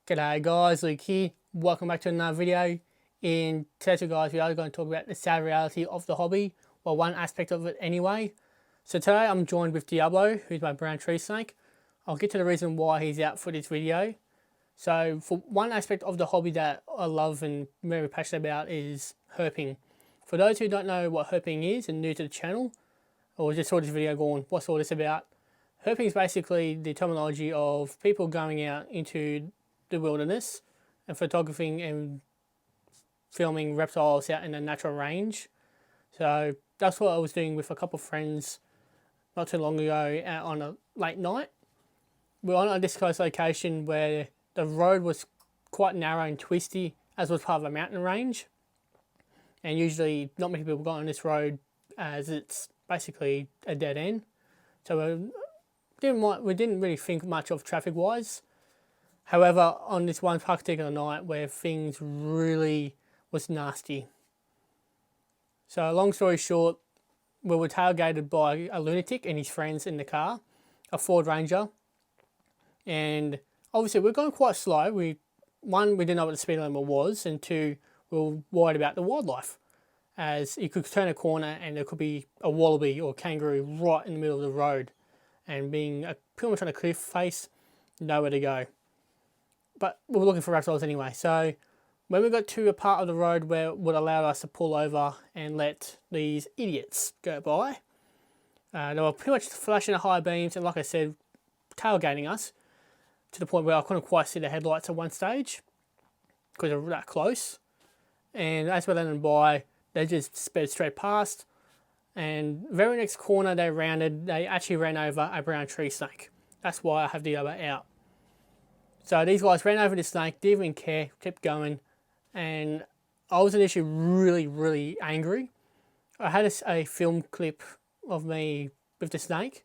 G'day guys, Luke here. Welcome back to another video. In today's video guys, we are going to talk about the sad reality of the hobby, well one aspect of it anyway. So today I'm joined with Diablo, who's my brown tree snake. I'll get to the reason why he's out for this video. So for one aspect of the hobby that I love and very passionate about is herping. For those who don't know what herping is and new to the channel, or just saw this video going, what's all this about? Herping is basically the terminology of people going out into the wilderness and photographing and filming reptiles out in the natural range. So that's what I was doing with a couple of friends not too long ago out on a late night. We were on a disclosed location where the road was quite narrow and twisty, as was part of a mountain range. And usually not many people got on this road as it's basically a dead end. So we didn't really think much of traffic wise. However, on this one particular night where things really was nasty. So long story short, we were tailgated by a lunatic and his friends in the car, a Ford Ranger. And obviously we're going quite slow. One, we didn't know what the speed limit was, and two, we were worried about the wildlife. As you could turn a corner and there could be a wallaby or kangaroo right in the middle of the road. And being pretty much on a cliff face, nowhere to go. But we were looking for reptiles anyway. So when we got to a part of the road where it would allow us to pull over and let these idiots go by, they were pretty much flashing the high beams and, like I said, tailgating us to the point where I couldn't quite see the headlights at one stage because they were that close. And as we let them by, they just sped straight past. And very next corner they rounded, they actually ran over a brown tree snake. That's why I have the other out. So these guys ran over the snake, didn't even care, kept going, and I was initially really angry. I had a film clip of me with the snake.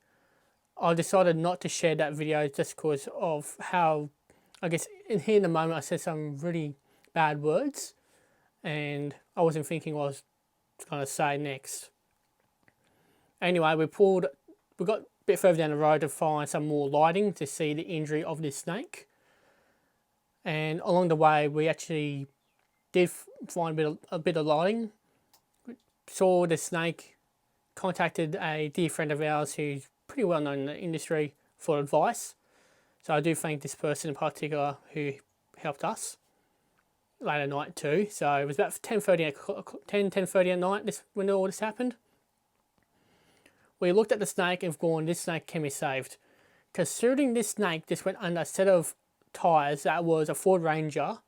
I decided not to share that video just because of how, I guess, in the moment I said some really bad words, and I wasn't thinking what I was going to say next. Anyway, we got a bit further down the road to find some more lighting to see the injury of this snake. And along the way, we actually did find a bit of lighting. We saw the snake, contacted a dear friend of ours who's pretty well known in the industry for advice. So I do thank this person in particular who helped us late at night too. So it was about 10:30 at night when all this happened. We looked at the snake and gone, this snake can be saved. Considering this snake just went under a set of tyres that was a Ford Ranger,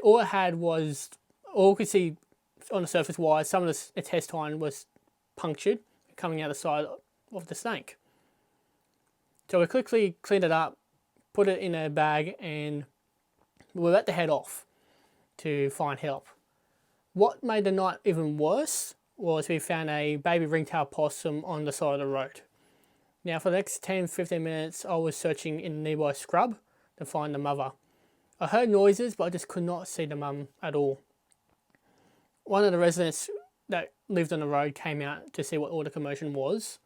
all we could see on the surface wise, some of its intestine was punctured coming out the side of the snake. So we quickly cleaned it up, put it in a bag, and we were about to head off to find help. What made the night even worse was we found a baby ringtail possum on the side of the road. Now for the next 10-15 minutes I was searching in the nearby scrub to find the mother. I heard noises but I just could not see the mum at all. One of the residents that lived on the road came out to see what all the commotion was.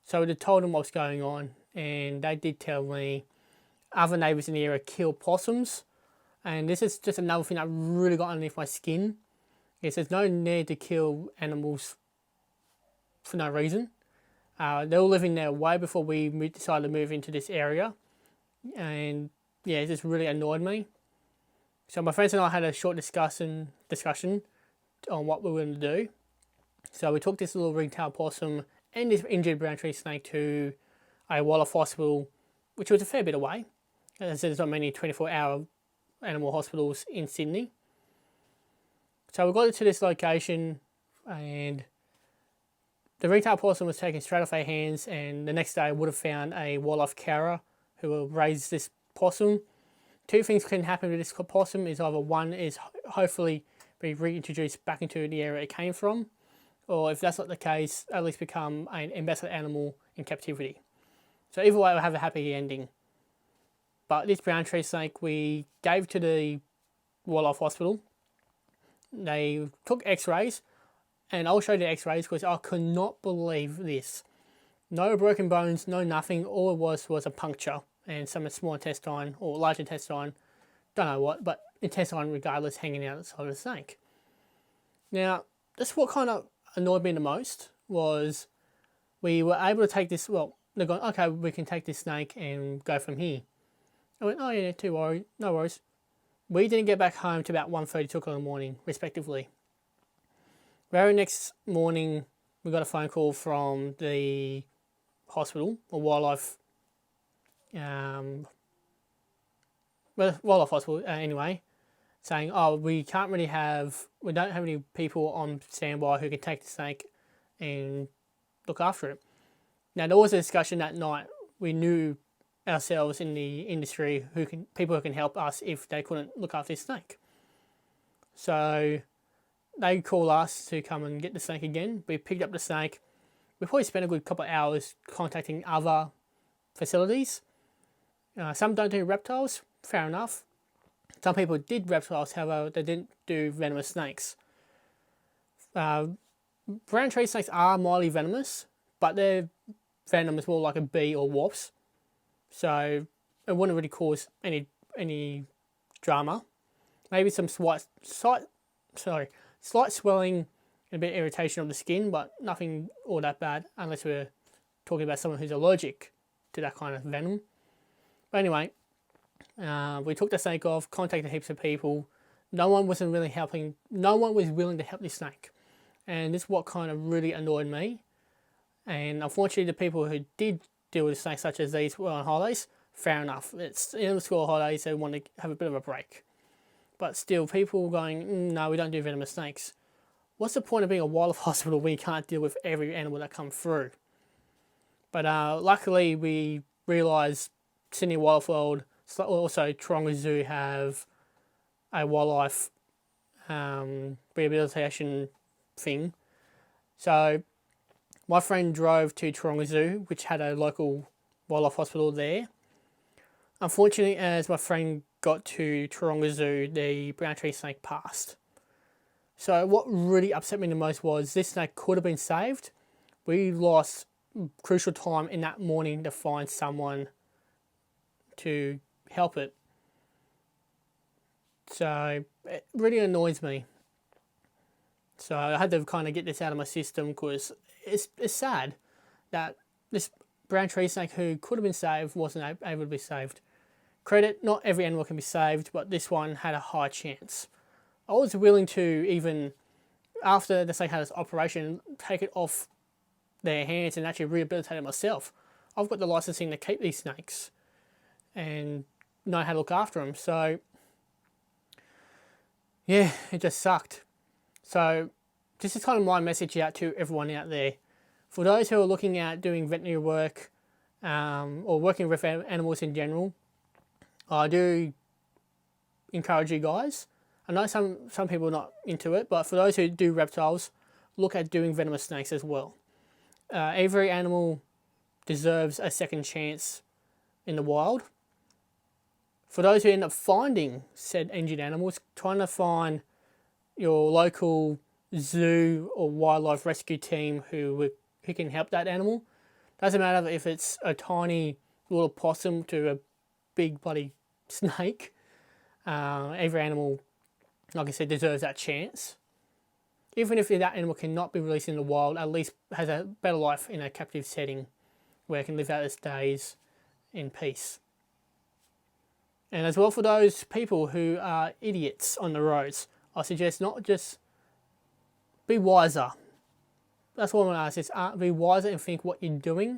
So we told them what's going on, and they did tell me other neighbours in the area kill possums, and this is just another thing that really got underneath my skin. Yes, there's no need to kill animals for no reason. They were living there way before we decided to move into this area. And yeah, it just really annoyed me. So my friends and I had a short discussion on what we were going to do. So we took this little ringtail possum and this injured brown tree snake to a wildlife hospital, which was a fair bit away. As I said, there's not many 24-hour animal hospitals in Sydney. So we got it to this location, and the ringtail possum was taken straight off our hands, and the next day I would have found a wildlife carer who will raise this possum. Two things can happen with this possum is either one is hopefully be reintroduced back into the area it came from, or if that's not the case, at least become an ambassador animal in captivity. So either way, we'll have a happy ending. But this brown tree snake we gave to the wildlife hospital. They took x-rays, and I'll show you the x-rays because I could not believe this. No broken bones, no nothing, all it was a puncture and some small intestine or large intestine, don't know what, but intestine regardless hanging out outside of the snake. Now, that's what kind of annoyed me the most was we were able to take this, well, they're going, okay, we can take this snake and go from here. I went, oh yeah, no worries. We didn't get back home till about 1:30, 2 o'clock in the morning, respectively. Very next morning, we got a phone call from the hospital, or wildlife hospital anyway, saying, oh, we don't have any people on standby who can take the snake and look after it. Now, there was a discussion that night. We knew ourselves in the industry people who can help us if they couldn't look after this snake. So they called us to come and get the snake again. We picked up the snake. We probably spent a good couple of hours contacting other facilities. Some don't do reptiles, fair enough. Some people did reptiles, however, they didn't do venomous snakes. Brown tree snakes are mildly venomous, but their venom is more like a bee or wasp. So it wouldn't really cause any drama. Maybe some slight swelling and a bit of irritation of the skin, but nothing all that bad unless we're talking about someone who's allergic to that kind of venom. But anyway, we took the snake off, contacted heaps of people. No one was willing to help this snake. And this is what kind of really annoyed me. And unfortunately, the people who did deal with snakes such as these were on holidays. Fair enough. It's the end of school holidays, they want to have a bit of a break. But still, people going, no, we don't do venomous snakes. What's the point of being a wildlife hospital when you can't deal with every animal that comes through? But luckily, we realised Sydney Wildlife World, also Taronga Zoo, have a wildlife rehabilitation thing. So my friend drove to Taronga Zoo, which had a local wildlife hospital there. Unfortunately, as my friend got to Taronga Zoo, the brown tree snake passed. So what really upset me the most was this snake could have been saved. We lost crucial time in that morning to find someone to help it. So it really annoys me. So I had to kind of get this out of my system because it's sad that this brown tree snake who could have been saved wasn't able to be saved. Credit, not every animal can be saved, but this one had a high chance. I was willing to even, after the snake had its operation, take it off their hands and actually rehabilitate it myself. I've got the licensing to keep these snakes and know how to look after them. So yeah, it just sucked. So this is kind of my message out to everyone out there. For those who are looking at doing veterinary work or working with animals in general, I do encourage you guys. I know some people are not into it, but for those who do reptiles, look at doing venomous snakes as well. Every animal deserves a second chance in the wild. For those who end up finding said injured animals, trying to find your local zoo or wildlife rescue team who can help that animal. Doesn't matter if it's a tiny little possum to a big bloody snake. Every animal, like I said, deserves that chance. Even if that animal cannot be released in the wild, at least has a better life in a captive setting where it can live out its days in peace. And as well, for those people who are idiots on the roads, I suggest not just be wiser. That's what I'm going to ask is be wiser and think what you're doing.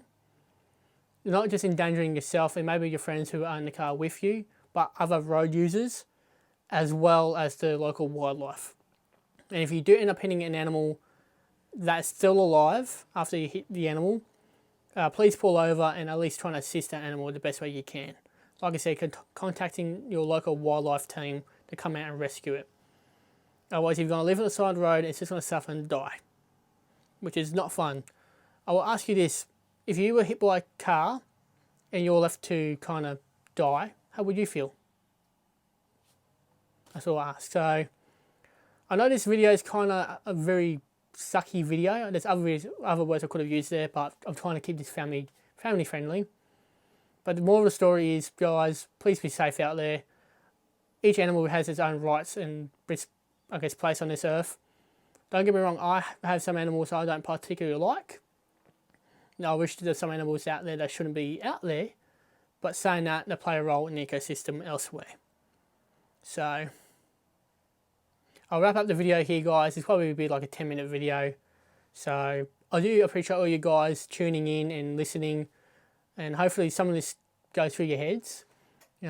You're not just endangering yourself and maybe your friends who are in the car with you, but other road users as well as the local wildlife. And if you do end up hitting an animal that's still alive after you hit the animal, please pull over and at least try and assist that animal the best way you can. Like I said, contacting your local wildlife team to come out and rescue it. Otherwise, if you're going to live on the side of the road, it's just going to suffer and die, which is not fun. I will ask you this. If you were hit by a car and you're left to kind of die, how would you feel? That's all I ask. So I know this video is kind of a very sucky video. There's other words I could have used there, but I'm trying to keep this family friendly. But the moral of the story is, guys, please be safe out there. Each animal has its own rights and, I guess, place on this earth. Don't get me wrong, I have some animals I don't particularly like. I wish there's some animals out there that shouldn't be out there, but saying that, they play a role in the ecosystem elsewhere. So, I'll wrap up the video here, guys. It's probably be like a 10-minute video. So, I do appreciate all you guys tuning in and listening, and hopefully some of this goes through your heads. So,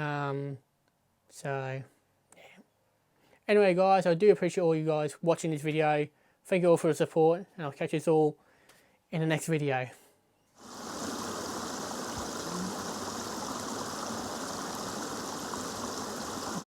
yeah. Anyway, guys, I do appreciate all you guys watching this video. Thank you all for the support, and I'll catch you all in the next video.